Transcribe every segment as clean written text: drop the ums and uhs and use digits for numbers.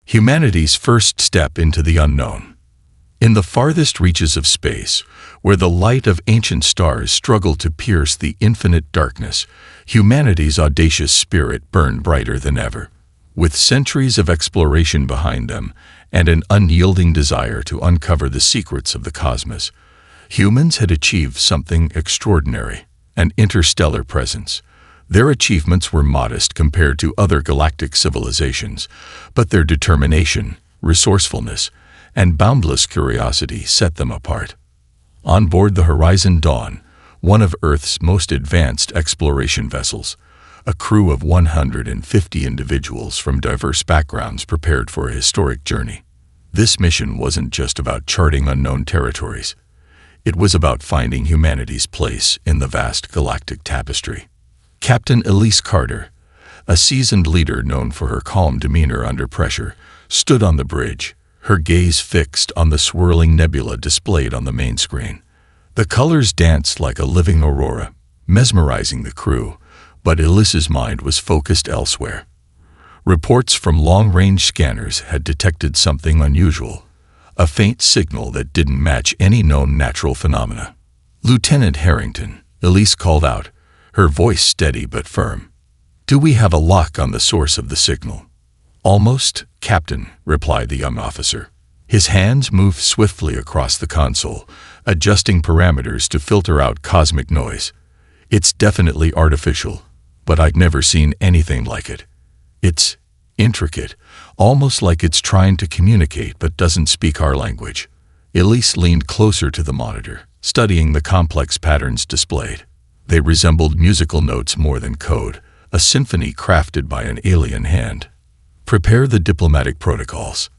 Humanity's first step into the unknown. In the farthest reaches of space, where the light of ancient stars struggled to pierce the infinite darkness, humanity's audacious spirit burned brighter than ever. With centuries of exploration behind them and an unyielding desire to uncover the secrets of the cosmos, humans had achieved something extraordinary: an interstellar presence. Their achievements were modest compared to other galactic civilizations, but their determination, resourcefulness, and boundless curiosity set them apart. On board the Horizon Dawn, one of Earth's most advanced exploration vessels, a crew of 150 individuals from diverse backgrounds prepared for a historic journey. This mission wasn't just about charting unknown territories. It was about finding humanity's place in the vast galactic tapestry. Captain Elise Carter, a seasoned leader known for her calm demeanor under pressure, stood on the bridge, her gaze fixed on the swirling nebula displayed on the main screen. The colors danced like a living aurora, mesmerizing the crew, but Elise's mind was focused elsewhere. Reports from long-range scanners had detected something unusual, a faint signal that didn't match any known natural phenomena. "Lieutenant Harrington," Elise called out, her voice steady but firm. "Do we have a lock on the source of the signal?" "Almost, Captain," replied the young officer. His hands moved swiftly across the console, adjusting parameters to filter out cosmic noise. "It's definitely artificial, but I'd never seen anything like it. It's intricate, almost like it's trying to communicate but doesn't speak our language." Elise leaned closer to the monitor, studying the complex patterns displayed. They resembled musical notes more than code, a symphony crafted by an alien hand. "Prepare the diplomatic protocols.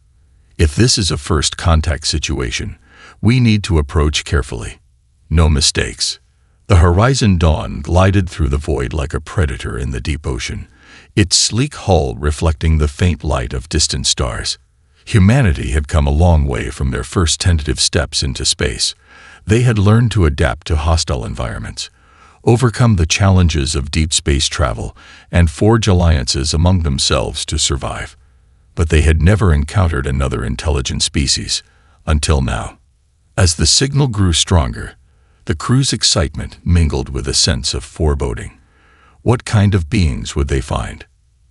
If this is a first contact situation, we need to approach carefully. No mistakes." The Horizon Dawn glided through the void like a predator in the deep ocean, its sleek hull reflecting the faint light of distant stars. Humanity had come a long way from their first tentative steps into space. They had learned to adapt to hostile environments, overcome the challenges of deep space travel, and forge alliances among themselves to survive. But they had never encountered another intelligent species, until now. As the signal grew stronger, the crew's excitement mingled with a sense of foreboding. What kind of beings would they find?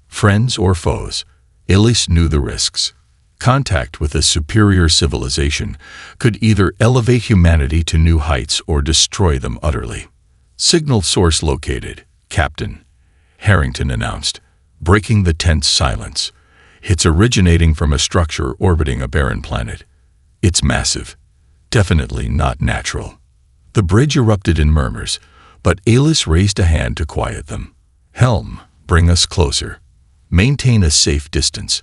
Friends or foes? Elise knew the risks. Contact with a superior civilization could either elevate humanity to new heights or destroy them utterly. "Signal source located, Captain," Harrington announced, breaking the tense silence. "It's originating from a structure orbiting a barren planet. It's massive. Definitely not natural." The bridge erupted in murmurs, but Elise raised a hand to quiet them. "Helm, bring us closer. Maintain a safe distance.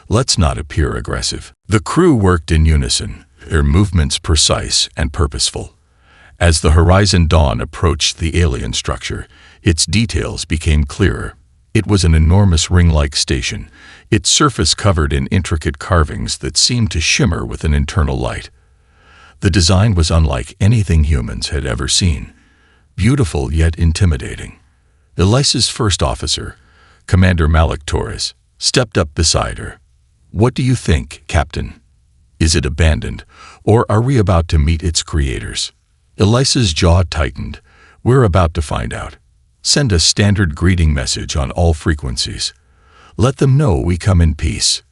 Let's not appear aggressive." The crew worked in unison, their movements precise and purposeful. As the Horizon Dawn approached the alien structure, its details became clearer. It was an enormous ring-like station, its surface covered in intricate carvings that seemed to shimmer with an internal light. The design was unlike anything humans had ever seen, beautiful yet intimidating. Elise's first officer, Commander Malik Torres, stepped up beside her. "What do you think, Captain? Is it abandoned, or are we about to meet its creators?" Elise's jaw tightened. "We're about to find out. Send a standard greeting message on all frequencies. Let them know we come in peace."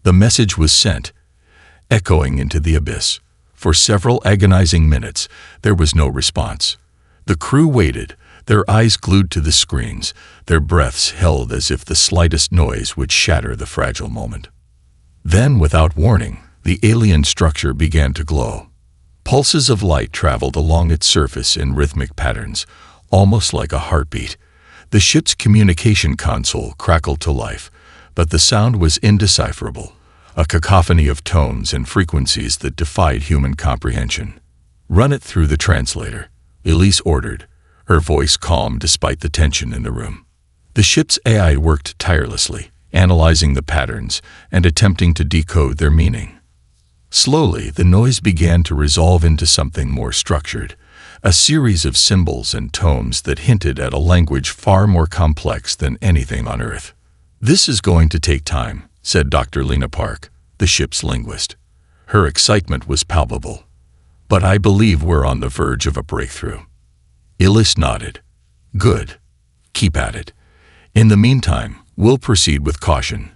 The message was sent, echoing into the abyss. For several agonizing minutes, there was no response. The crew waited, their eyes glued to the screens, their breaths held as if the slightest noise would shatter the fragile moment. Then, without warning, the alien structure began to glow. Pulses of light traveled along its surface in rhythmic patterns, almost like a heartbeat. The ship's communication console crackled to life, but the sound was indecipherable, a cacophony of tones and frequencies that defied human comprehension. "Run it through the translator," Elise ordered, her voice calm despite the tension in the room. The ship's AI worked tirelessly, analyzing the patterns and attempting to decode their meaning. Slowly, the noise began to resolve into something more structured, a series of symbols and tones that hinted at a language far more complex than anything on Earth. "This is going to take time," said Dr. Lena Park, the ship's linguist. Her excitement was palpable. "But I believe we're on the verge of a breakthrough." Illis nodded. "Good. Keep at it. In the meantime, we'll proceed with caution.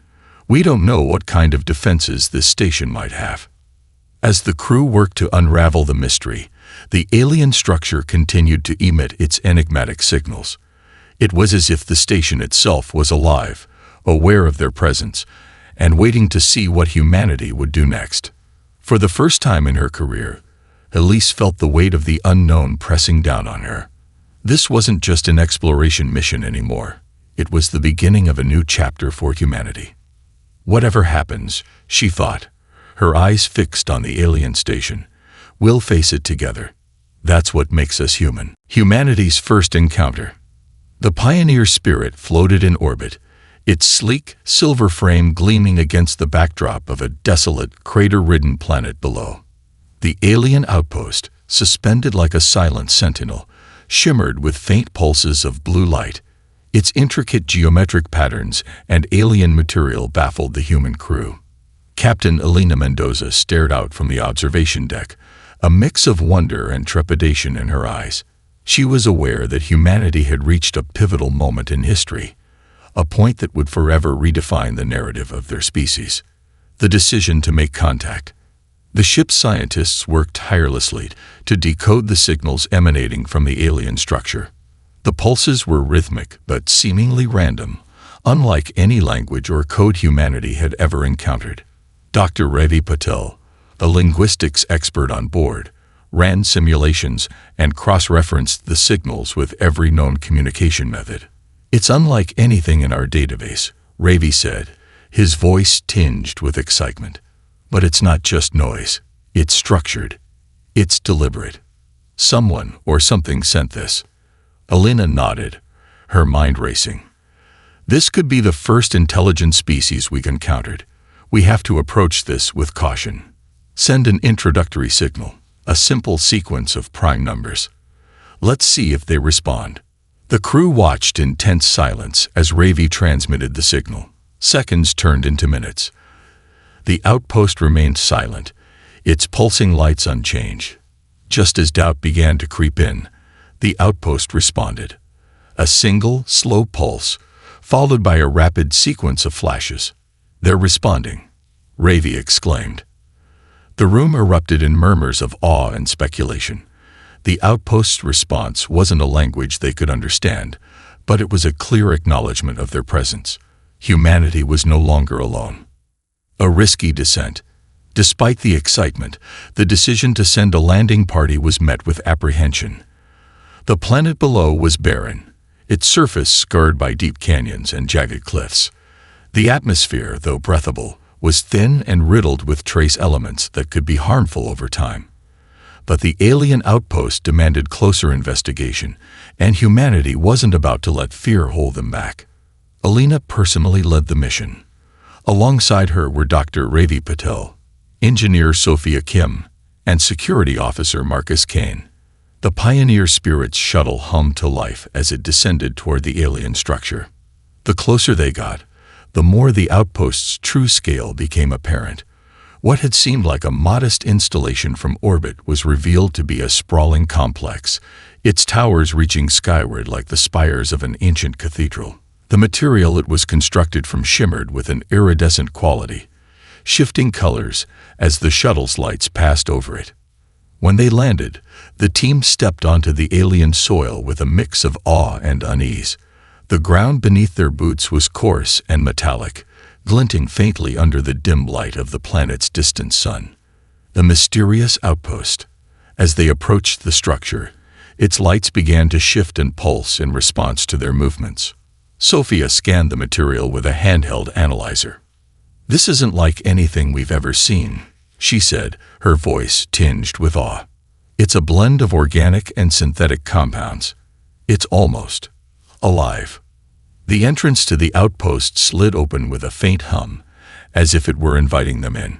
We don't know what kind of defenses this station might have." As the crew worked to unravel the mystery, the alien structure continued to emit its enigmatic signals. It was as if the station itself was alive, aware of their presence, and waiting to see what humanity would do next. For the first time in her career, Elise felt the weight of the unknown pressing down on her. This wasn't just an exploration mission anymore. It was the beginning of a new chapter for humanity. Whatever happens, she thought, her eyes fixed on the alien station, we'll face it together. That's what makes us human. Humanity's first encounter. The Pioneer spirit floated in orbit, its sleek, silver frame gleaming against the backdrop of a desolate, crater-ridden planet below. The alien outpost, suspended like a silent sentinel, shimmered with faint pulses of blue light. Its intricate geometric patterns and alien material baffled the human crew. Captain Elena Mendoza stared out from the observation deck, a mix of wonder and trepidation in her eyes. She was aware that humanity had reached a pivotal moment in history, a point that would forever redefine the narrative of their species. The decision to make contact. The ship's scientists worked tirelessly to decode the signals emanating from the alien structure. The pulses were rhythmic but seemingly random, unlike any language or code humanity had ever encountered. Dr. Ravi Patel, a linguistics expert on board, ran simulations and cross-referenced the signals with every known communication method. "It's unlike anything in our database," Ravi said, his voice tinged with excitement. "But it's not just noise. It's structured. It's deliberate. Someone or something sent this." Elena nodded, her mind racing. "This could be the first intelligent species we've encountered. We have to approach this with caution. Send an introductory signal, a simple sequence of prime numbers. Let's see if they respond." The crew watched in tense silence as Ravi transmitted the signal. Seconds turned into minutes. The outpost remained silent, its pulsing lights unchanged. Just as doubt began to creep in, the outpost responded. A single, slow pulse, followed by a rapid sequence of flashes. "They're responding," Ravi exclaimed. The room erupted in murmurs of awe and speculation. The outpost's response wasn't a language they could understand, but it was a clear acknowledgement of their presence. Humanity was no longer alone. A risky descent. Despite the excitement, the decision to send a landing party was met with apprehension. The planet below was barren, its surface scarred by deep canyons and jagged cliffs. The atmosphere, though breathable, was thin and riddled with trace elements that could be harmful over time. But the alien outpost demanded closer investigation, and humanity wasn't about to let fear hold them back. Elena personally led the mission. Alongside her were Dr. Ravi Patel, Engineer Sophia Kim, and Security Officer Marcus Kane. The Pioneer Spirit's shuttle hummed to life as it descended toward the alien structure. The closer they got, the more the outpost's true scale became apparent. What had seemed like a modest installation from orbit was revealed to be a sprawling complex, its towers reaching skyward like the spires of an ancient cathedral. The material it was constructed from shimmered with an iridescent quality, shifting colors as the shuttle's lights passed over it. When they landed, the team stepped onto the alien soil with a mix of awe and unease. The ground beneath their boots was coarse and metallic, glinting faintly under the dim light of the planet's distant sun. The mysterious outpost. As they approached the structure, its lights began to shift and pulse in response to their movements. Sophia scanned the material with a handheld analyzer. "This isn't like anything we've ever seen," she said, her voice tinged with awe. "It's a blend of organic and synthetic compounds. It's almost alive." The entrance to the outpost slid open with a faint hum, as if it were inviting them in.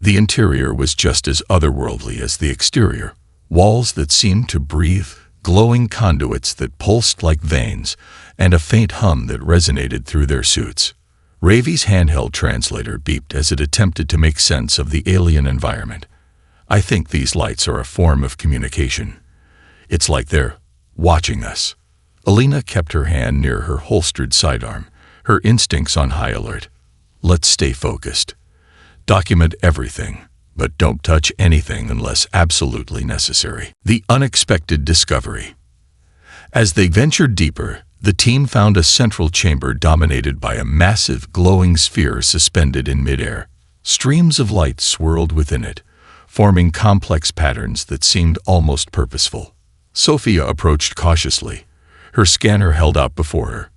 The interior was just as otherworldly as the exterior, walls that seemed to breathe, glowing conduits that pulsed like veins, and a faint hum that resonated through their suits. Ravi's handheld translator beeped as it attempted to make sense of the alien environment. I think these lights are a form of communication. It's like they're watching us. Alina kept her hand near her holstered sidearm, her instincts on high alert. Let's stay focused. Document everything, but don't touch anything unless absolutely necessary. The unexpected discovery. As they ventured deeper, the team found a central chamber dominated by a massive, glowing sphere suspended in midair. Streams of light swirled within it, forming complex patterns that seemed almost purposeful. Sophia approached cautiously, her scanner held out before her.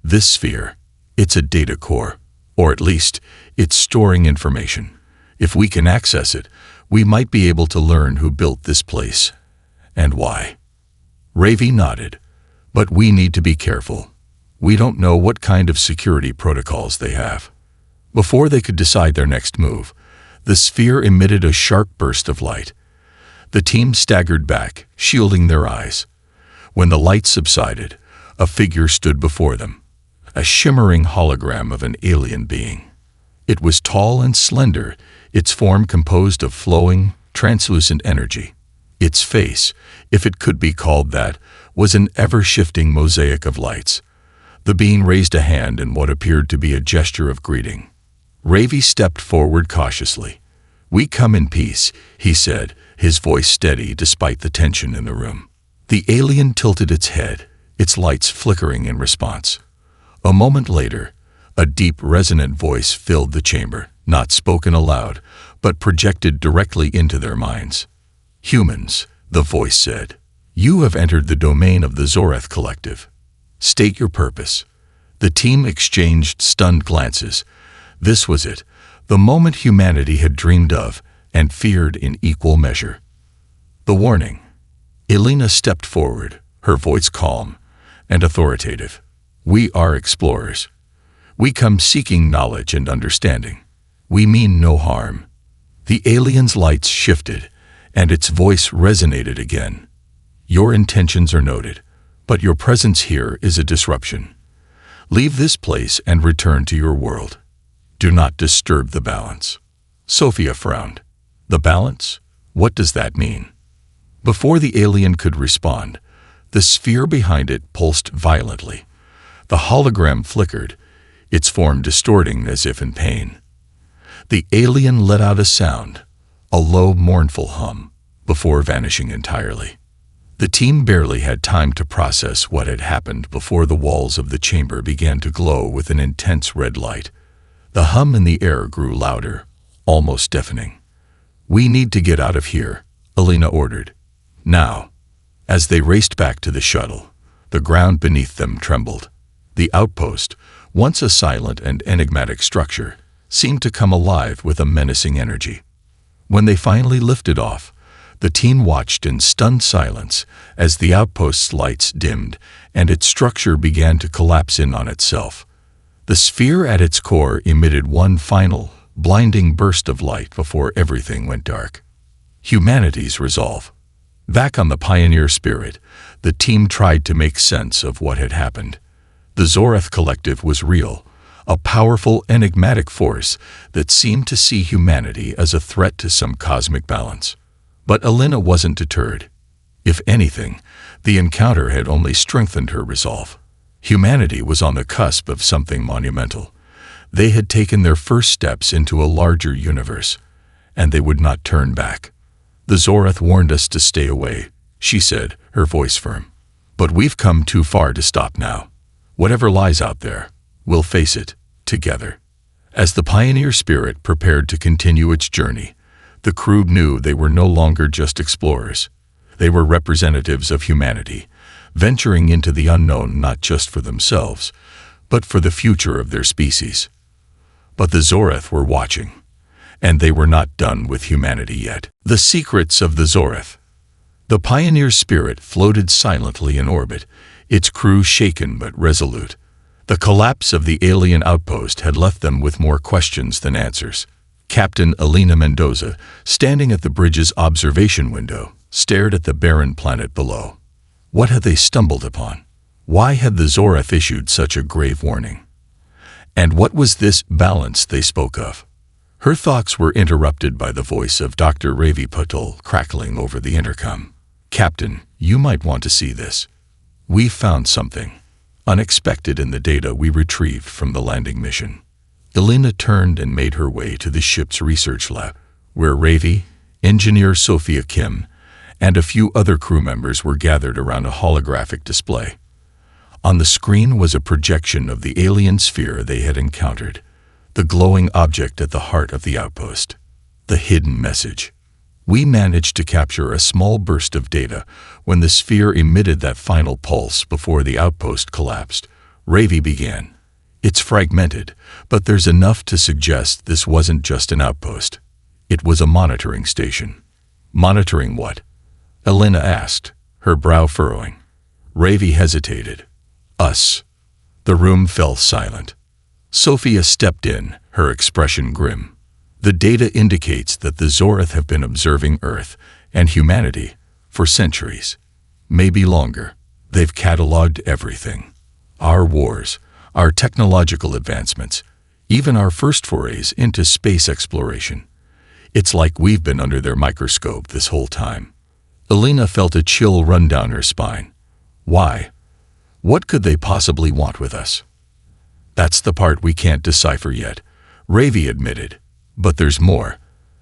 This sphere, it's a data core, or at least, it's storing information. If we can access it, we might be able to learn who built this place and why. Ravi nodded. But we need to be careful. We don't know what kind of security protocols they have. Before they could decide their next move, the sphere emitted a sharp burst of light. The team staggered back, shielding their eyes. When the light subsided, a figure stood before them, a shimmering hologram of an alien being. It was tall and slender, its form composed of flowing, translucent energy. Its face, if it could be called that, was an ever-shifting mosaic of lights. The being raised a hand in what appeared to be a gesture of greeting. Ravi stepped forward cautiously. "We come in peace," he said, his voice steady despite the tension in the room. The alien tilted its head, its lights flickering in response. A moment later, a deep, resonant voice filled the chamber, not spoken aloud, but projected directly into their minds. "Humans," the voice said, "you have entered the domain of the Zoreth Collective. State your purpose." The team exchanged stunned glances. This was it, the moment humanity had dreamed of and feared in equal measure. The warning. Elena stepped forward, her voice calm and authoritative. "We are explorers. We come seeking knowledge and understanding. We mean no harm." The alien's lights shifted, and its voice resonated again. "Your intentions are noted, but your presence here is a disruption. Leave this place and return to your world. Do not disturb the balance." Sophia frowned. "The balance? What does that mean?" Before the alien could respond, the sphere behind it pulsed violently. The hologram flickered, its form distorting as if in pain. The alien let out a sound, a low, mournful hum, before vanishing entirely. The team barely had time to process what had happened before the walls of the chamber began to glow with an intense red light. The hum in the air grew louder, almost deafening. "We need to get out of here," Alina ordered. "Now." As they raced back to the shuttle, the ground beneath them trembled. The outpost, once a silent and enigmatic structure, seemed to come alive with a menacing energy. When they finally lifted off, the team watched in stunned silence as the outpost's lights dimmed and its structure began to collapse in on itself. The sphere at its core emitted one final, blinding burst of light before everything went dark. Humanity's resolve. Back on the Pioneer Spirit, the team tried to make sense of what had happened. The Zoreth Collective was real, a powerful, enigmatic force that seemed to see humanity as a threat to some cosmic balance. But Alina wasn't deterred. If anything, the encounter had only strengthened her resolve. Humanity was on the cusp of something monumental. They had taken their first steps into a larger universe, and they would not turn back. "The Zoreth warned us to stay away," she said, her voice firm. "But we've come too far to stop now. Whatever lies out there, we'll face it, together." As the Pioneer Spirit prepared to continue its journey, the crew knew they were no longer just explorers. They were representatives of humanity, venturing into the unknown not just for themselves, but for the future of their species. But the Zoreth were watching, and they were not done with humanity yet. The secrets of the Zoreth. The Pioneer Spirit floated silently in orbit, its crew shaken but resolute. The collapse of the alien outpost had left them with more questions than answers. Captain Alina Mendoza, standing at the bridge's observation window, stared at the barren planet below. What had they stumbled upon? Why had the Zoreth issued such a grave warning? And what was this balance they spoke of? Her thoughts were interrupted by the voice of Dr. Ravi Patel crackling over the intercom. "Captain, you might want to see this. We found something unexpected in the data we retrieved from the landing mission." Elena turned and made her way to the ship's research lab, where Ravi, engineer Sophia Kim, and a few other crew members were gathered around a holographic display. On the screen was a projection of the alien sphere they had encountered, the glowing object at the heart of the outpost. The hidden message. "We managed to capture a small burst of data when the sphere emitted that final pulse before the outpost collapsed," Ravi began. "It's fragmented, but there's enough to suggest this wasn't just an outpost. It was a monitoring station." "Monitoring what?" Elena asked, her brow furrowing. Ravi hesitated. "Us." The room fell silent. Sophia stepped in, her expression grim. "The data indicates that the Zorath have been observing Earth and humanity for centuries, maybe longer. They've cataloged everything. Our wars, our technological advancements, even our first forays into space exploration. It's like we've been under their microscope this whole time." Elena felt a chill run down her spine. Why? What could they possibly want with us? "That's the part we can't decipher yet," Ravi admitted. "But there's more.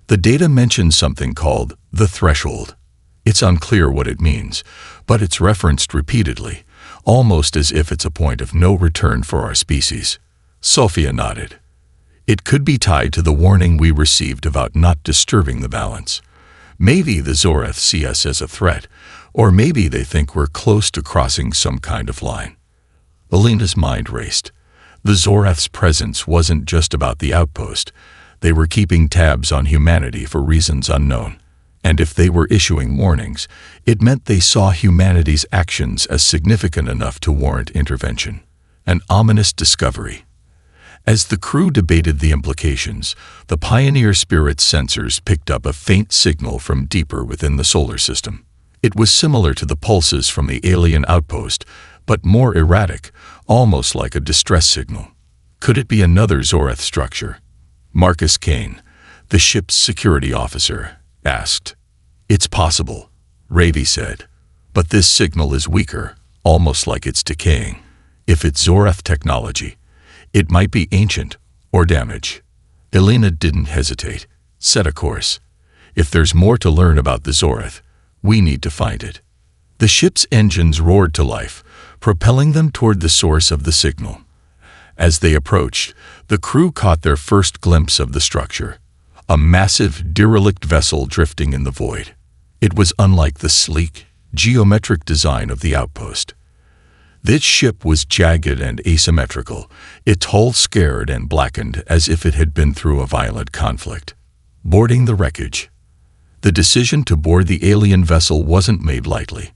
The data mentions something called the threshold. It's unclear what it means, but it's referenced repeatedly, almost as if it's a point of no return for our species." Sophia nodded. "It could be tied to the warning we received about not disturbing the balance. Maybe the Zorath see us as a threat, or maybe they think we're close to crossing some kind of line." Elena's mind raced. The Zorath's presence wasn't just about the outpost. They were keeping tabs on humanity for reasons unknown. And if they were issuing warnings, it meant they saw humanity's actions as significant enough to warrant intervention. An ominous discovery. As the crew debated the implications, the Pioneer Spirit's sensors picked up a faint signal from deeper within the solar system. It was similar to the pulses from the alien outpost, but more erratic, almost like a distress signal. Could it be another Zorath structure? Marcus Kane, the ship's security officer, asked. "It's possible," Ravi said, "but this signal is weaker, almost like it's decaying. If it's Zorath technology, it might be ancient or damaged." Elena didn't hesitate. "Set a course. If there's more to learn about the Zorath, we need to find it." The ship's engines roared to life, propelling them toward the source of the signal. As they approached, the crew caught their first glimpse of the structure, a massive, derelict vessel drifting in the void. It was unlike the sleek, geometric design of the outpost. This ship was jagged and asymmetrical, its hull scarred and blackened as if it had been through a violent conflict. Boarding the wreckage. The decision to board the alien vessel wasn't made lightly.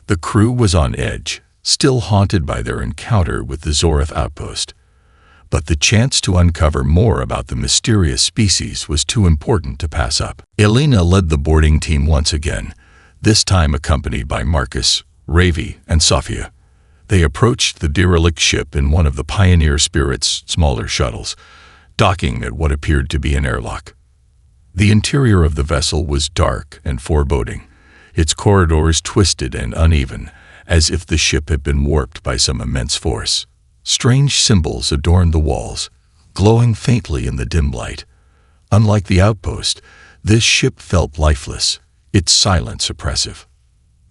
The crew was on edge, still haunted by their encounter with the Zorath outpost. But the chance to uncover more about the mysterious species was too important to pass up. Elena led the boarding team once again, this time accompanied by Marcus, Ravi, and Sophia. They approached the derelict ship in one of the Pioneer Spirit's smaller shuttles, docking at what appeared to be an airlock. The interior of the vessel was dark and foreboding, its corridors twisted and uneven, as if the ship had been warped by some immense force. Strange symbols adorned the walls, glowing faintly in the dim light. Unlike the outpost, this ship felt lifeless, its silence oppressive.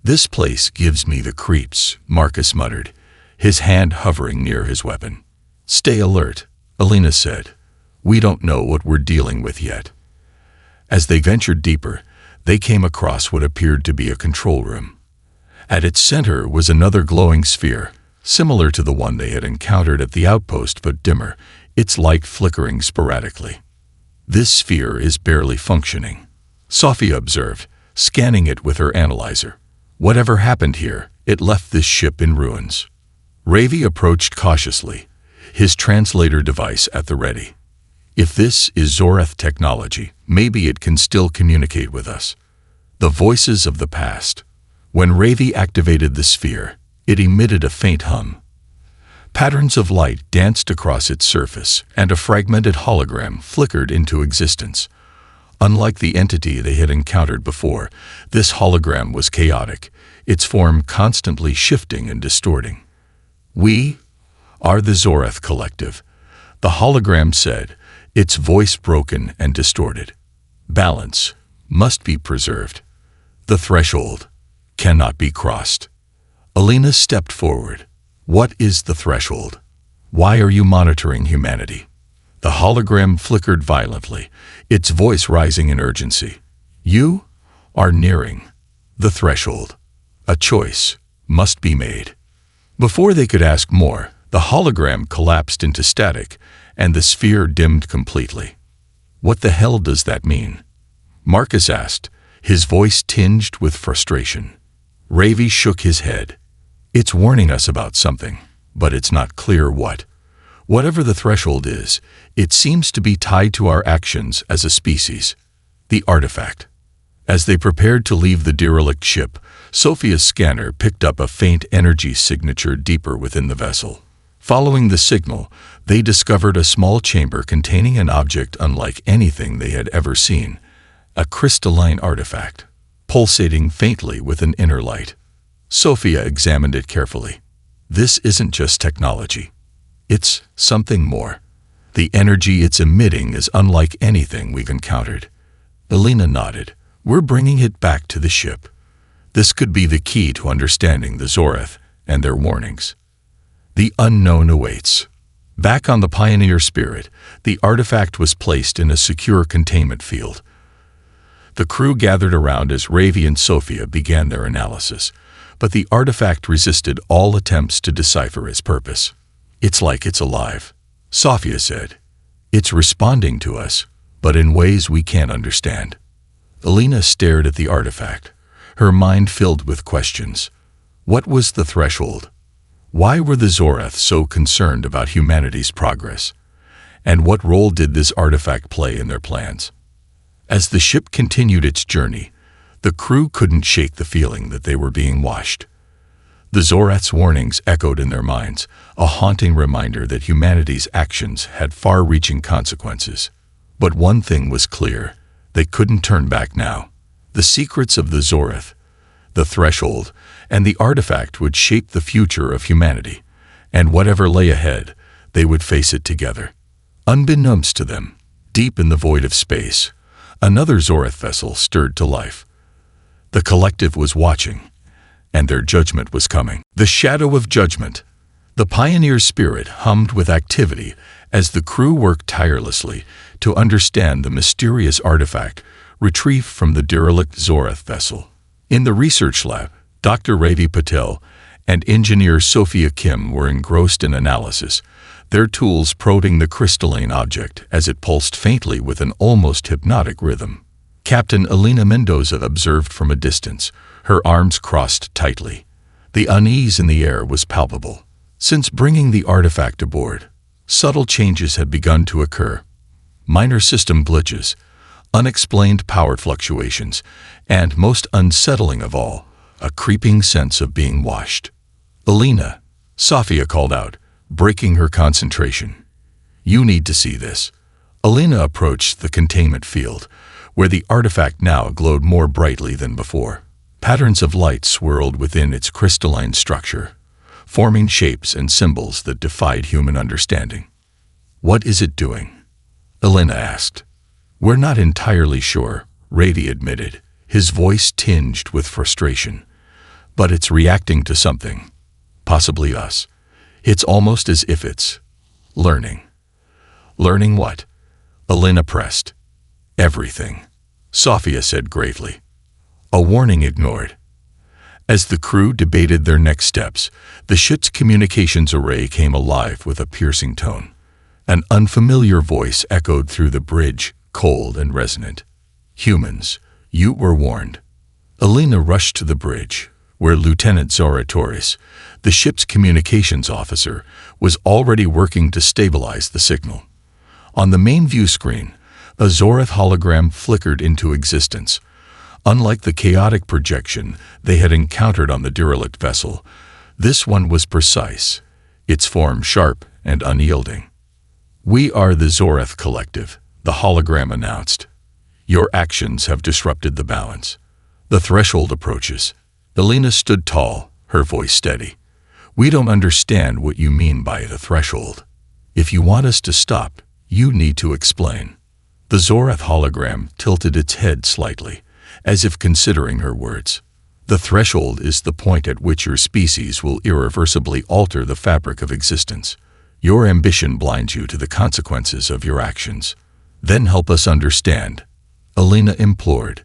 "This place gives me the creeps," Marcus muttered, his hand hovering near his weapon. "Stay alert," Elena said. "We don't know what we're dealing with yet." As they ventured deeper, they came across what appeared to be a control room. At its center was another glowing sphere, similar to the one they had encountered at the outpost but dimmer, its light flickering sporadically. "This sphere is barely functioning," Sophia observed, scanning it with her analyzer. "Whatever happened here, it left this ship in ruins." Ravi approached cautiously, his translator device at the ready. "If this is Zorath technology, maybe it can still communicate with us." The voices of the past. When Ravi activated the sphere, it emitted a faint hum. Patterns of light danced across its surface, and a fragmented hologram flickered into existence. Unlike the entity they had encountered before, this hologram was chaotic, its form constantly shifting and distorting. "We are the Zorath Collective," the hologram said, its voice broken and distorted. "Balance must be preserved. The threshold cannot be crossed." Alina stepped forward. "What is the threshold? Why are you monitoring humanity?" The hologram flickered violently, its voice rising in urgency. "You are nearing the threshold. A choice must be made." Before they could ask more, the hologram collapsed into static, and the sphere dimmed completely. "What the hell does that mean?" Marcus asked, his voice tinged with frustration. Ravi shook his head. "It's warning us about something, but it's not clear what. Whatever the threshold is, it seems to be tied to our actions as a species." The artifact. As they prepared to leave the derelict ship, Sophia's scanner picked up a faint energy signature deeper within the vessel. Following the signal, they discovered a small chamber containing an object unlike anything they had ever seen, a crystalline artifact, pulsating faintly with an inner light. Sophia examined it carefully. "This isn't just technology. It's something more. The energy it's emitting is unlike anything we've encountered." Alina nodded. "We're bringing it back to the ship. This could be the key to understanding the Zorath and their warnings." The unknown awaits. Back on the Pioneer Spirit, the artifact was placed in a secure containment field. The crew gathered around as Ravi and Sophia began their analysis, but the artifact resisted all attempts to decipher its purpose. "It's like it's alive," Sophia said. "It's responding to us, but in ways we can't understand." Alina stared at the artifact, her mind filled with questions. What was the threshold? Why were the Zorath so concerned about humanity's progress? And what role did this artifact play in their plans? As the ship continued its journey, the crew couldn't shake the feeling that they were being watched. The Zorath's warnings echoed in their minds, a haunting reminder that humanity's actions had far-reaching consequences. But one thing was clear: they couldn't turn back now. The secrets of the Zorath, the threshold, and the artifact would shape the future of humanity, and whatever lay ahead, they would face it together. Unbeknownst to them, deep in the void of space, another Zorath vessel stirred to life. The collective was watching, and their judgment was coming. The shadow of judgment. The Pioneer Spirit hummed with activity as the crew worked tirelessly to understand the mysterious artifact retrieved from the derelict Zorath vessel. In the research lab, Dr. Ravi Patel and engineer Sophia Kim were engrossed in analysis, their tools probing the crystalline object as it pulsed faintly with an almost hypnotic rhythm. Captain Alina Mendoza observed from a distance, her arms crossed tightly. The unease in the air was palpable. Since bringing the artifact aboard, subtle changes had begun to occur. Minor system glitches, unexplained power fluctuations, and, most unsettling of all, a creeping sense of being watched. "Alina," Sophia called out, breaking her concentration. "You need to see this." Alina approached the containment field, where the artifact now glowed more brightly than before. Patterns of light swirled within its crystalline structure, forming shapes and symbols that defied human understanding. "What is it doing?" Alina asked. "We're not entirely sure," Ravi admitted, his voice tinged with frustration. "But it's reacting to something. Possibly us. It's almost as if it's learning." "Learning what?" Alina pressed. "Everything," Sophia said gravely. A warning ignored. As the crew debated their next steps, the ship's communications array came alive with a piercing tone. An unfamiliar voice echoed through the bridge, cold and resonant. "Humans, you were warned." Alina rushed to the bridge, where Lieutenant Zora Torres, the ship's communications officer, was already working to stabilize the signal. On the main view screen, a Zorath hologram flickered into existence. Unlike the chaotic projection they had encountered on the derelict vessel, this one was precise, its form sharp and unyielding. "We are the Zorath Collective," the hologram announced. "Your actions have disrupted the balance. The threshold approaches." Elena stood tall, her voice steady. "We don't understand what you mean by the threshold. If you want us to stop, you need to explain." The Zorath hologram tilted its head slightly, as if considering her words. "The threshold is the point at which your species will irreversibly alter the fabric of existence. Your ambition blinds you to the consequences of your actions. Then help us understand," Elena implored.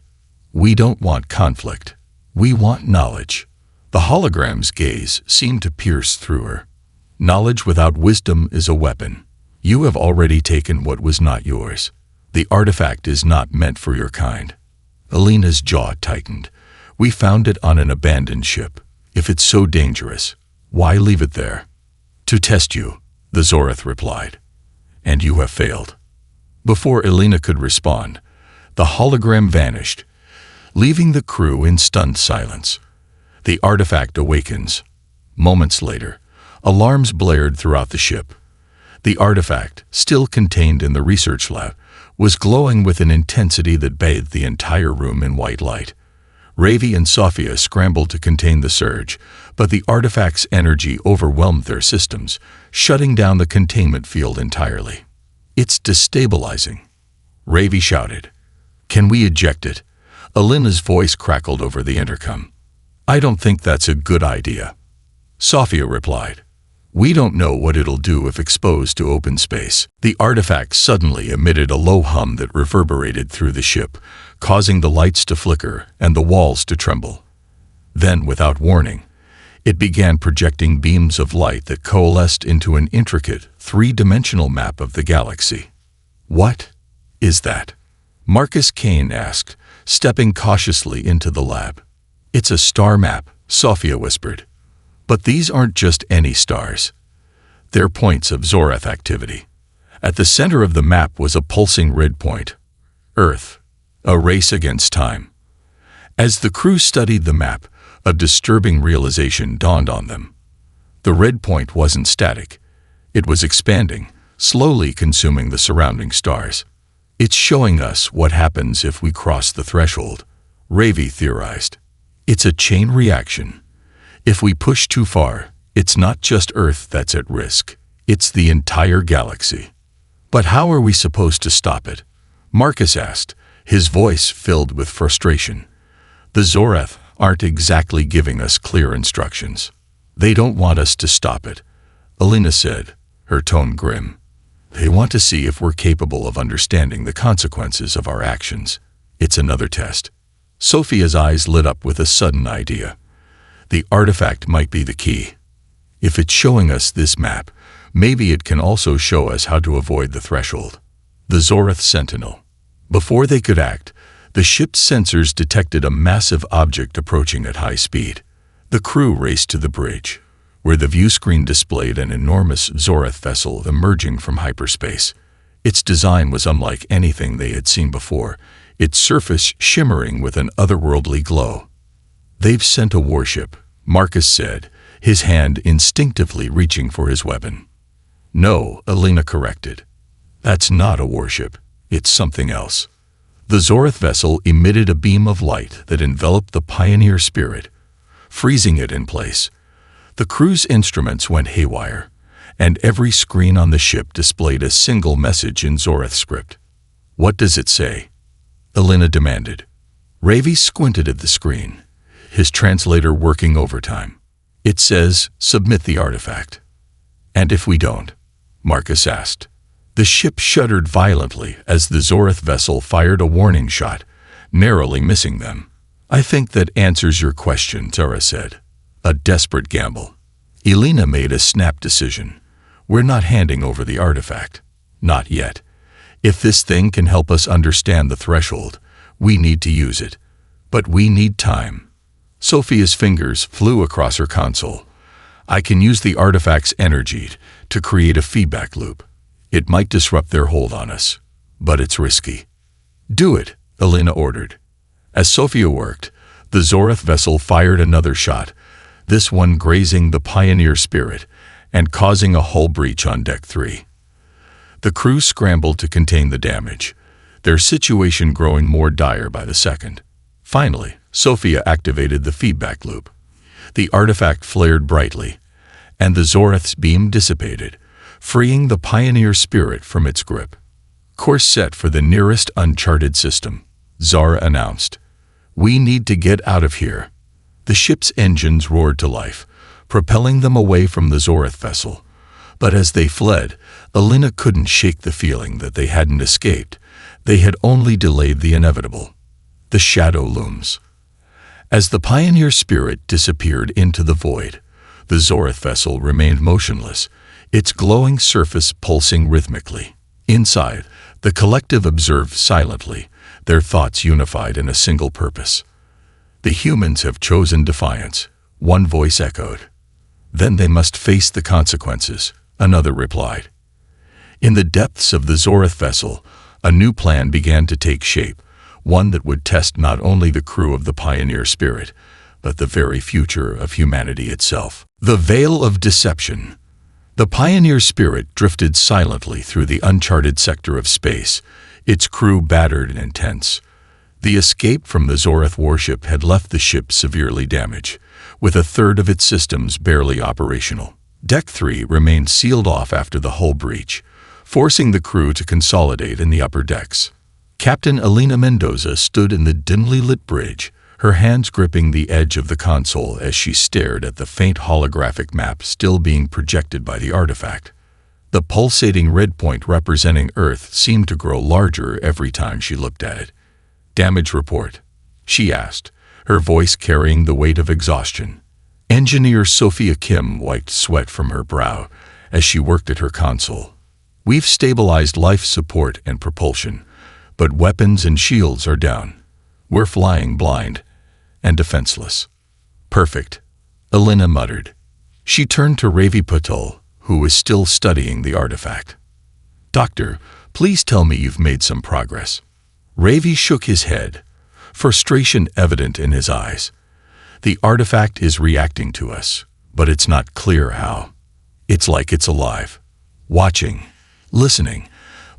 "We don't want conflict. We want knowledge." The hologram's gaze seemed to pierce through her. "Knowledge without wisdom is a weapon. You have already taken what was not yours. The artifact is not meant for your kind." Elena's jaw tightened. "We found it on an abandoned ship. If it's so dangerous, why leave it there?" "To test you," the Zorath replied. "And you have failed." Before Elena could respond, the hologram vanished, leaving the crew in stunned silence. The artifact awakens. Moments later, alarms blared throughout the ship. The artifact, still contained in the research lab, was glowing with an intensity that bathed the entire room in white light. Ravi and Sophia scrambled to contain the surge, but the artifact's energy overwhelmed their systems, shutting down the containment field entirely. "It's destabilizing," Ravi shouted. "Can we eject it?" Elena's voice crackled over the intercom. "I don't think that's a good idea," Sophia replied. "We don't know what it'll do if exposed to open space." The artifact suddenly emitted a low hum that reverberated through the ship, causing the lights to flicker and the walls to tremble. Then, without warning, it began projecting beams of light that coalesced into an intricate, three-dimensional map of the galaxy. "What is that?" Marcus Kane asked, stepping cautiously into the lab. "It's a star map," Sophia whispered. "But these aren't just any stars. They're points of Zorath activity." At the center of the map was a pulsing red point. Earth, a race against time. As the crew studied the map, a disturbing realization dawned on them. The red point wasn't static. It was expanding, slowly consuming the surrounding stars. "It's showing us what happens if we cross the threshold," Ravi theorized. "It's a chain reaction. If we push too far, it's not just Earth that's at risk. It's the entire galaxy." "But how are we supposed to stop it?" Marcus asked, his voice filled with frustration. "The Zorath aren't exactly giving us clear instructions." "They don't want us to stop it," Elena said, her tone grim. "They want to see if we're capable of understanding the consequences of our actions. It's another test." Sophia's eyes lit up with a sudden idea. The artifact might be the key. If it's showing us this map, maybe it can also show us how to avoid the threshold. The Zorath Sentinel. Before they could act, the ship's sensors detected a massive object approaching at high speed. The crew raced to the bridge, where the view screen displayed an enormous Zorath vessel emerging from hyperspace. Its design was unlike anything they had seen before, its surface shimmering with an otherworldly glow. "They've sent a warship," Marcus said, his hand instinctively reaching for his weapon. "No," Elena corrected. "That's not a warship. It's something else." The Zorath vessel emitted a beam of light that enveloped the Pioneer spirit, freezing it in place. The crew's instruments went haywire, and every screen on the ship displayed a single message in Zorath script. "What does it say?" Elena demanded. Ravi squinted at the screen, his translator working overtime. "It says, submit the artifact." "And if we don't?" Marcus asked. The ship shuddered violently as the Zorath vessel fired a warning shot, narrowly missing them. "I think that answers your question," Zora said. "A desperate gamble." Elena made a snap decision. "We're not handing over the artifact. Not yet. If this thing can help us understand the threshold, we need to use it. But we need time." Sophia's fingers flew across her console. "I can use the artifact's energy to create a feedback loop. It might disrupt their hold on us, but it's risky." "Do it," Elena ordered. As Sophia worked, the Zorath vessel fired another shot, this one grazing the Pioneer spirit, and causing a hull breach on Deck 3. The crew scrambled to contain the damage, their situation growing more dire by the second. Finally, Sophia activated the feedback loop. The artifact flared brightly, and the Zorath's beam dissipated, freeing the Pioneer spirit from its grip. "Course set for the nearest uncharted system," Zara announced. "We need to get out of here." The ship's engines roared to life, propelling them away from the Zorath vessel. But as they fled, Alina couldn't shake the feeling that they hadn't escaped. They had only delayed the inevitable. The shadow looms. As the Pioneer spirit disappeared into the void, the Zorath vessel remained motionless, its glowing surface pulsing rhythmically. Inside, the collective observed silently, their thoughts unified in a single purpose. "The humans have chosen defiance," one voice echoed. "Then they must face the consequences," another replied. In the depths of the Zorath vessel, a new plan began to take shape, one that would test not only the crew of the Pioneer spirit, but the very future of humanity itself. The Veil of Deception. The Pioneer spirit drifted silently through the uncharted sector of space, its crew battered and tense. The escape from the Zorath warship had left the ship severely damaged, with a third of its systems barely operational. Deck 3 remained sealed off after the hull breach, forcing the crew to consolidate in the upper decks. Captain Alina Mendoza stood in the dimly lit bridge, her hands gripping the edge of the console as she stared at the faint holographic map still being projected by the artifact. The pulsating red point representing Earth seemed to grow larger every time she looked at it. "Damage report?" she asked, her voice carrying the weight of exhaustion. Engineer Sophia Kim wiped sweat from her brow as she worked at her console. "We've stabilized life support and propulsion, but weapons and shields are down. We're flying blind and defenseless." "Perfect," Alina muttered. She turned to Ravi Patel, who was still studying the artifact. "Doctor, please tell me you've made some progress." Ravi shook his head, frustration evident in his eyes. "The artifact is reacting to us, but it's not clear how. It's like it's alive, watching, listening,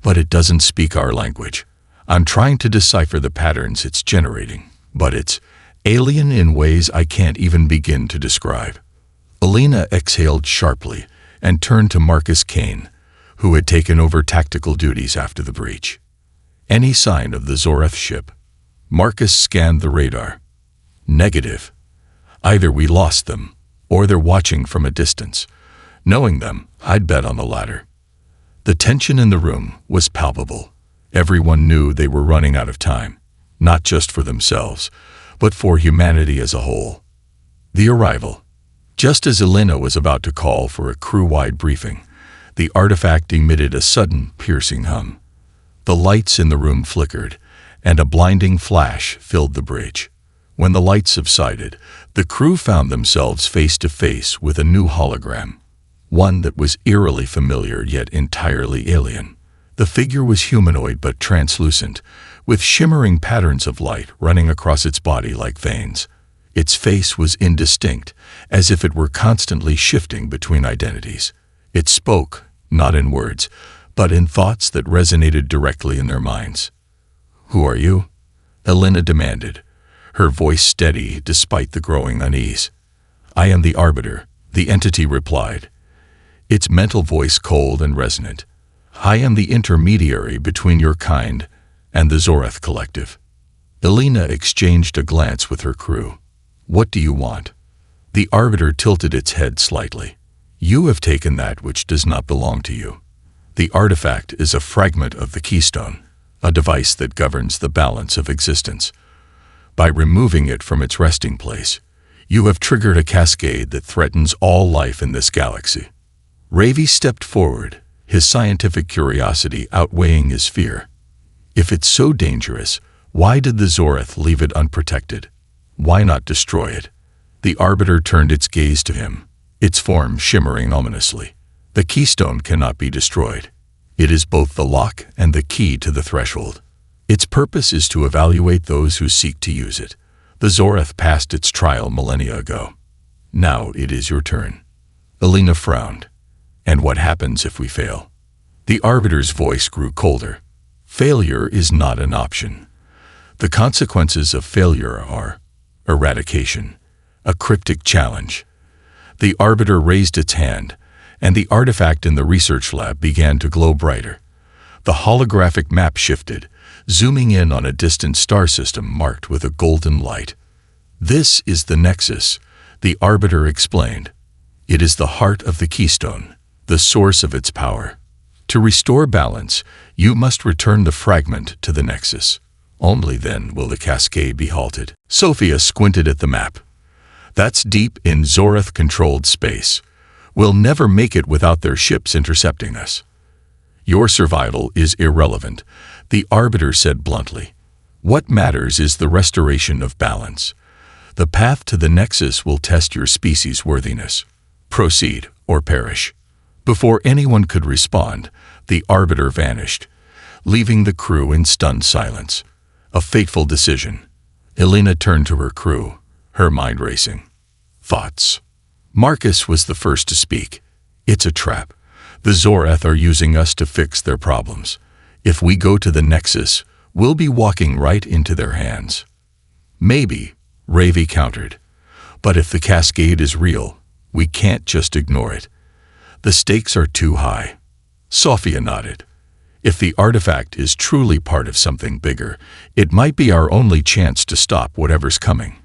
but it doesn't speak our language. I'm trying to decipher the patterns it's generating, but it's alien in ways I can't even begin to describe." Alina exhaled sharply and turned to Marcus Kane, who had taken over tactical duties after the breach. "Any sign of the Zorath ship?" Marcus scanned the radar. "Negative. Either we lost them, or they're watching from a distance. Knowing them, I'd bet on the latter." The tension in the room was palpable. Everyone knew they were running out of time, not just for themselves, but for humanity as a whole. The arrival. Just as Alina was about to call for a crew-wide briefing, the artifact emitted a sudden, piercing hum. The lights in the room flickered, and a blinding flash filled the bridge. When the light subsided, the crew found themselves face to face with a new hologram, one that was eerily familiar yet entirely alien. The figure was humanoid but translucent, with shimmering patterns of light running across its body like veins. Its face was indistinct, as if it were constantly shifting between identities. It spoke, not in words, but in thoughts that resonated directly in their minds. "Who are you?" Alina demanded, her voice steady despite the growing unease. "I am the Arbiter," the entity replied, its mental voice cold and resonant. "I am the intermediary between your kind and the Zorath Collective." Alina exchanged a glance with her crew. "What do you want?" The Arbiter tilted its head slightly. "You have taken that which does not belong to you. The artifact is a fragment of the keystone, a device that governs the balance of existence. By removing it from its resting place, you have triggered a cascade that threatens all life in this galaxy." Ravi stepped forward, his scientific curiosity outweighing his fear. "If it's so dangerous, why did the Zorath leave it unprotected? Why not destroy it?" The Arbiter turned its gaze to him, its form shimmering ominously. "The keystone cannot be destroyed. It is both the lock and the key to the threshold. Its purpose is to evaluate those who seek to use it. The Zorath passed its trial millennia ago. Now it is your turn." Alina frowned. And what happens if we fail? The arbiter's voice grew colder. Failure is not an option. The consequences of failure are eradication, a cryptic challenge. The arbiter raised its hand, and the artifact in the research lab began to glow brighter. The holographic map shifted, zooming in on a distant star system marked with a golden light. "This is the Nexus," the arbiter explained. "It is the heart of the keystone, the source of its power. To restore balance, you must return the fragment to the Nexus. Only then will the cascade be halted." Sophia squinted at the map. "That's deep in Zorath-controlled space. We'll never make it without their ships intercepting us." "Your survival is irrelevant," the arbiter said bluntly. "What matters is the restoration of balance. The path to the Nexus will test your species' worthiness. Proceed or perish." Before anyone could respond, the arbiter vanished, leaving the crew in stunned silence. A fateful decision. Elena turned to her crew, her mind racing. "Thoughts?" Marcus was the first to speak. "It's a trap. The Zorath are using us to fix their problems. If we go to the Nexus, we'll be walking right into their hands." "Maybe," Ravi countered. "But if the cascade is real, we can't just ignore it. The stakes are too high." Sophia nodded. "If the artifact is truly part of something bigger, it might be our only chance to stop whatever's coming.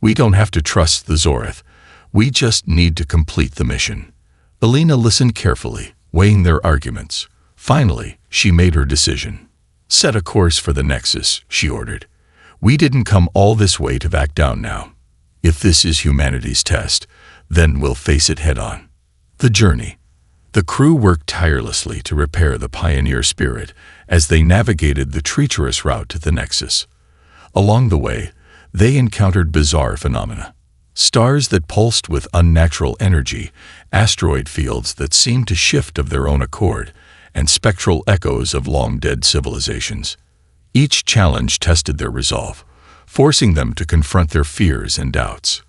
We don't have to trust the Zorath. We just need to complete the mission." Elena listened carefully, weighing their arguments. Finally, she made her decision. "Set a course for the Nexus," she ordered. "We didn't come all this way to back down now. If this is humanity's test, then we'll face it head-on." The journey. The crew worked tirelessly to repair the pioneer spirit as they navigated the treacherous route to the Nexus. Along the way, they encountered bizarre phenomena. Stars that pulsed with unnatural energy, asteroid fields that seemed to shift of their own accord, and spectral echoes of long-dead civilizations. Each challenge tested their resolve, forcing them to confront their fears and doubts.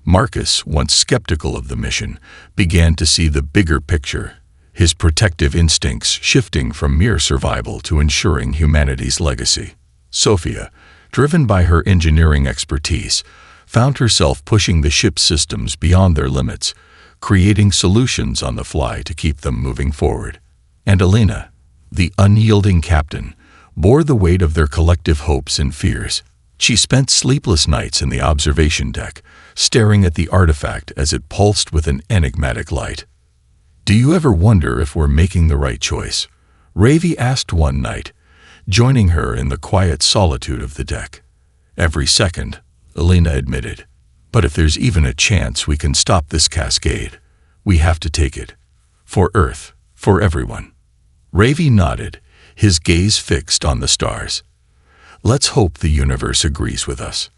Marcus, once skeptical of the mission, began to see the bigger picture, his protective instincts shifting from mere survival to ensuring humanity's legacy. Sophia, driven by her engineering expertise, found herself pushing the ship's systems beyond their limits, creating solutions on the fly to keep them moving forward. And Elena, the unyielding captain, bore the weight of their collective hopes and fears. She spent sleepless nights in the observation deck, staring at the artifact as it pulsed with an enigmatic light. "Do you ever wonder if we're making the right choice?" Ravi asked one night, joining her in the quiet solitude of the deck. "Every second," Elena admitted. "But if there's even a chance we can stop this cascade, we have to take it. For Earth, for everyone." Ravi nodded, his gaze fixed on the stars. "Let's hope the universe agrees with us."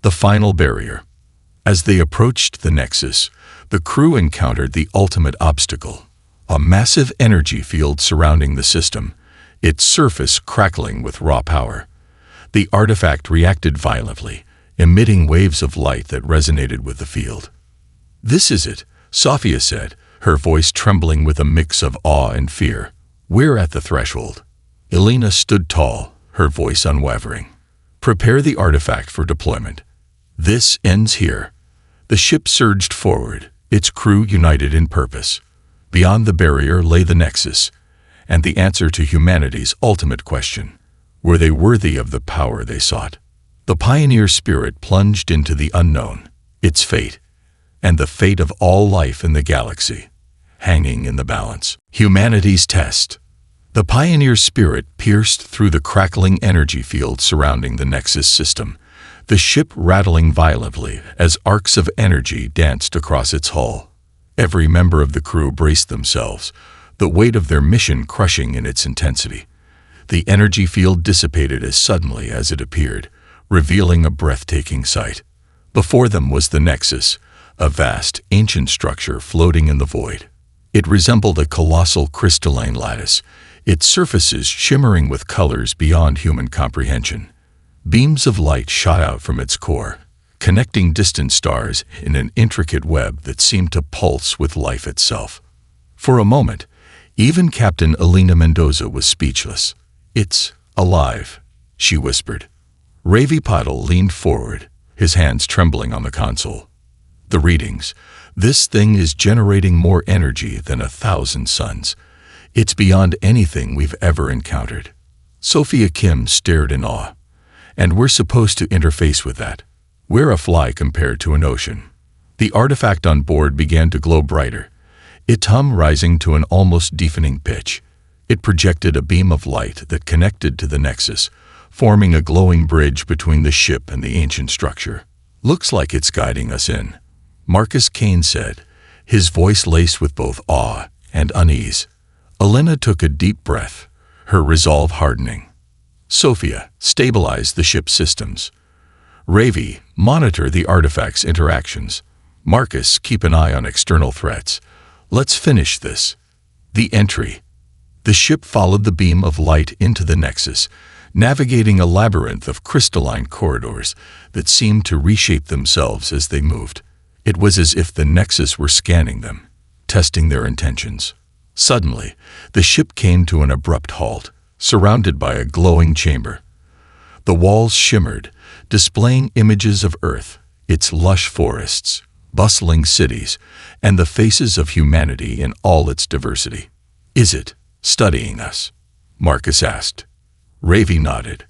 The final barrier. As they approached the Nexus, the crew encountered the ultimate obstacle, a massive energy field surrounding the system, its surface crackling with raw power. The artifact reacted violently, emitting waves of light that resonated with the field. "This is it," Sophia said, her voice trembling with a mix of awe and fear. "We're at the threshold." Elena stood tall, her voice unwavering. "Prepare the artifact for deployment. This ends here." The ship surged forward, its crew united in purpose. Beyond the barrier lay the Nexus, and the answer to humanity's ultimate question. Were they worthy of the power they sought? The pioneer spirit plunged into the unknown, its fate, and the fate of all life in the galaxy, hanging in the balance. Humanity's test. The pioneer spirit pierced through the crackling energy field surrounding the Nexus system, the ship rattling violently as arcs of energy danced across its hull. Every member of the crew braced themselves, the weight of their mission crushing in its intensity. The energy field dissipated as suddenly as it appeared, revealing a breathtaking sight. Before them was the Nexus, a vast, ancient structure floating in the void. It resembled a colossal crystalline lattice, its surfaces shimmering with colors beyond human comprehension. Beams of light shot out from its core, connecting distant stars in an intricate web that seemed to pulse with life itself. For a moment, even Captain Elena Mendoza was speechless. "It's alive," she whispered. Ravi Patil leaned forward, his hands trembling on the console. "The readings. This thing is generating more energy than 1,000 suns. It's beyond anything we've ever encountered." Sophia Kim stared in awe. "And we're supposed to interface with that. We're a fly compared to an ocean." The artifact on board began to glow brighter, its hum rising to an almost deafening pitch. It projected a beam of light that connected to the Nexus, forming a glowing bridge between the ship and the ancient structure. "Looks like it's guiding us in," Marcus Kane said, his voice laced with both awe and unease. Elena took a deep breath, her resolve hardening. "Sophia, stabilize the ship's systems. Ravi, monitor the artifact's interactions. Marcus, keep an eye on external threats. Let's finish this." The entry. The ship followed the beam of light into the Nexus, navigating a labyrinth of crystalline corridors that seemed to reshape themselves as they moved. It was as if the Nexus were scanning them, testing their intentions. Suddenly, the ship came to an abrupt halt, surrounded by a glowing chamber. The walls shimmered, displaying images of Earth, its lush forests, bustling cities, and the faces of humanity in all its diversity. "Is it studying us?" Marcus asked. Ravi nodded.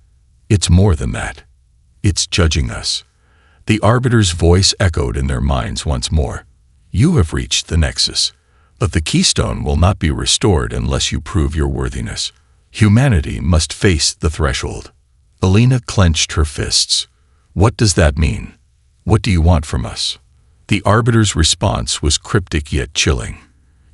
"It's more than that. It's judging us." The Arbiter's voice echoed in their minds once more. "You have reached the Nexus, but the keystone will not be restored unless you prove your worthiness. Humanity must face the threshold." Elena clenched her fists. "What does that mean? What do you want from us?" The Arbiter's response was cryptic yet chilling.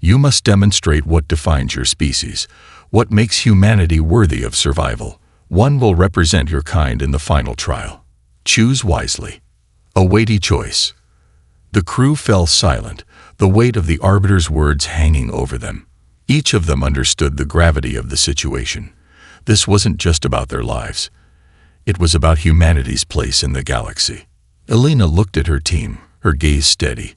"You must demonstrate what defines your species, what makes humanity worthy of survival. One will represent your kind in the final trial. Choose wisely." A weighty choice. The crew fell silent, the weight of the Arbiter's words hanging over them. Each of them understood the gravity of the situation. This wasn't just about their lives. It was about humanity's place in the galaxy. Elena looked at her team, her gaze steady.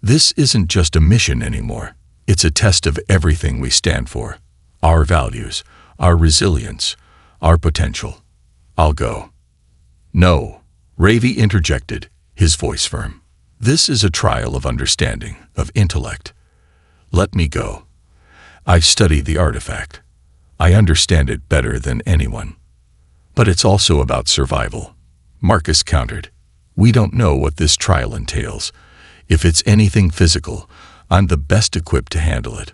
"This isn't just a mission anymore. It's a test of everything we stand for. Our values, our resilience, our potential. I'll go." "No," Ravi interjected, his voice firm. "This is a trial of understanding, of intellect. Let me go. I've studied the artifact. I understand it better than anyone." "But it's also about survival," Marcus countered. "We don't know what this trial entails. If it's anything physical, I'm the best equipped to handle it."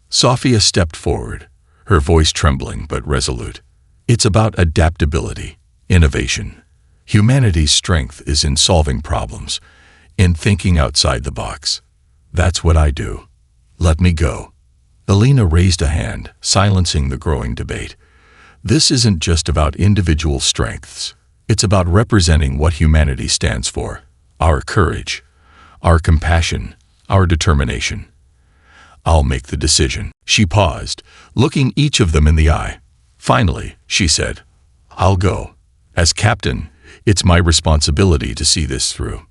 Sophia stepped forward, her voice trembling but resolute. "It's about adaptability, innovation. Humanity's strength is in solving problems, in thinking outside the box. That's what I do. Let me go." Elena raised a hand, silencing the growing debate. "This isn't just about individual strengths. It's about representing what humanity stands for, our courage, our compassion, our determination. I'll make the decision." She paused, looking each of them in the eye. Finally, she said, "I'll go. As captain, it's my responsibility to see this through."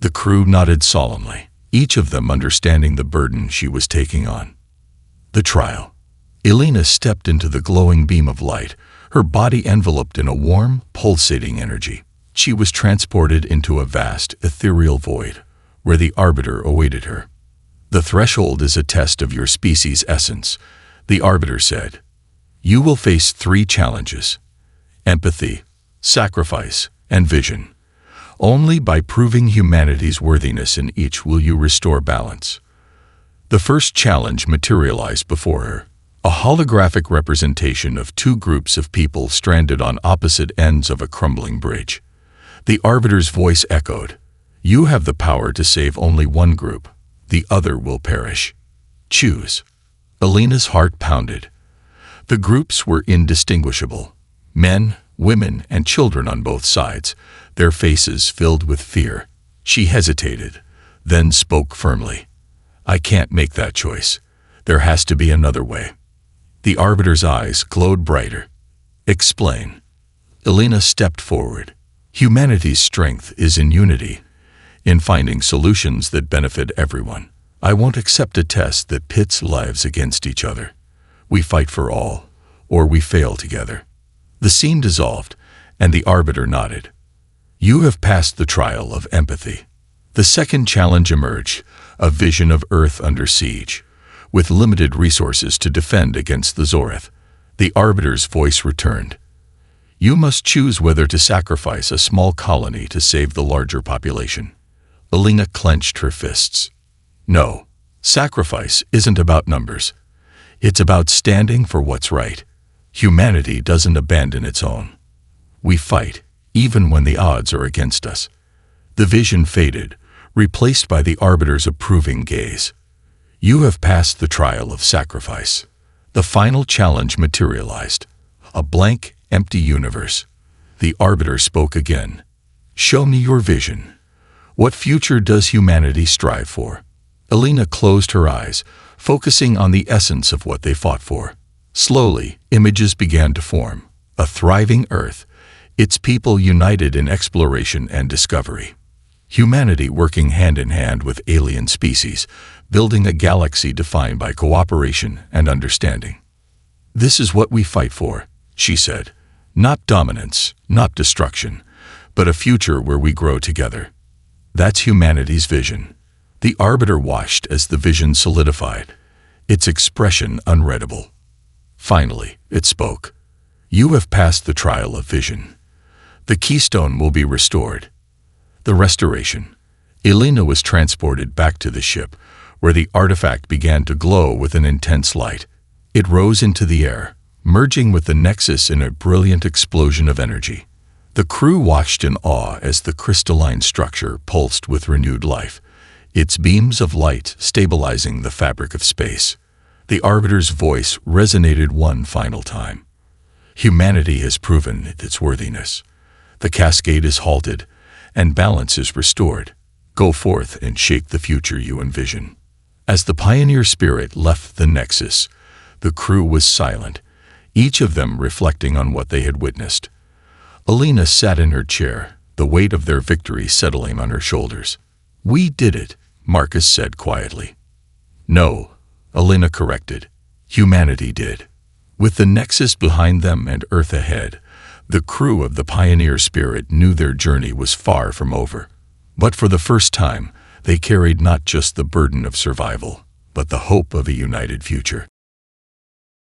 The crew nodded solemnly, each of them understanding the burden she was taking on. The trial. Elena stepped into the glowing beam of light, her body enveloped in a warm, pulsating energy. She was transported into a vast, ethereal void, where the Arbiter awaited her. "The threshold is a test of your species' essence," the Arbiter said. "You will face 3 challenges: empathy, sacrifice, and vision. Only by proving humanity's worthiness in each will you restore balance." The first challenge materialized before her, a holographic representation of 2 groups of people stranded on opposite ends of a crumbling bridge. The Arbiter's voice echoed, "You have the power to save only one group. The other will perish. Choose." Elena's heart pounded. The groups were indistinguishable. Men, women, and children on both sides, their faces filled with fear. She hesitated, then spoke firmly. "I can't make that choice. There has to be another way." The Arbiter's eyes glowed brighter. "Explain." Elena stepped forward. "Humanity's strength is in unity, in finding solutions that benefit everyone. I won't accept a test that pits lives against each other. We fight for all, or we fail together." The scene dissolved, and the arbiter nodded. "You have passed the trial of empathy." The second challenge emerged, a vision of Earth under siege, with limited resources to defend against the Zorith. The arbiter's voice returned. "You must choose whether to sacrifice a small colony to save the larger population." Alina clenched her fists. "No, sacrifice isn't about numbers. It's about standing for what's right. Humanity doesn't abandon its own. We fight, even when the odds are against us." The vision faded, replaced by the arbiter's approving gaze. "You have passed the trial of sacrifice." The final challenge materialized, a blank, empty universe. The arbiter spoke again. "Show me your vision. What future does humanity strive for?" Alina closed her eyes, focusing on the essence of what they fought for. Slowly, images began to form. A thriving Earth, its people united in exploration and discovery. Humanity working hand in hand with alien species, building a galaxy defined by cooperation and understanding. "This is what we fight for," she said. "Not dominance, not destruction, but a future where we grow together. That's humanity's vision." The arbiter watched as the vision solidified, its expression unreadable. Finally, it spoke. "You have passed the trial of vision. The keystone will be restored." The restoration. Alina was transported back to the ship, where the artifact began to glow with an intense light. It rose into the air, merging with the nexus in a brilliant explosion of energy. The crew watched in awe as the crystalline structure pulsed with renewed life, its beams of light stabilizing the fabric of space. The arbiter's voice resonated one final time. "Humanity has proven its worthiness. The cascade is halted, and balance is restored. Go forth and shape the future you envision." As the pioneer spirit left the nexus, the crew was silent, each of them reflecting on what they had witnessed. Alina sat in her chair, the weight of their victory settling on her shoulders. "We did it," Marcus said quietly. "No," Alina corrected. "Humanity did." With the nexus behind them and Earth ahead, the crew of the pioneer spirit knew their journey was far from over. But for the first time, they carried not just the burden of survival, but the hope of a united future.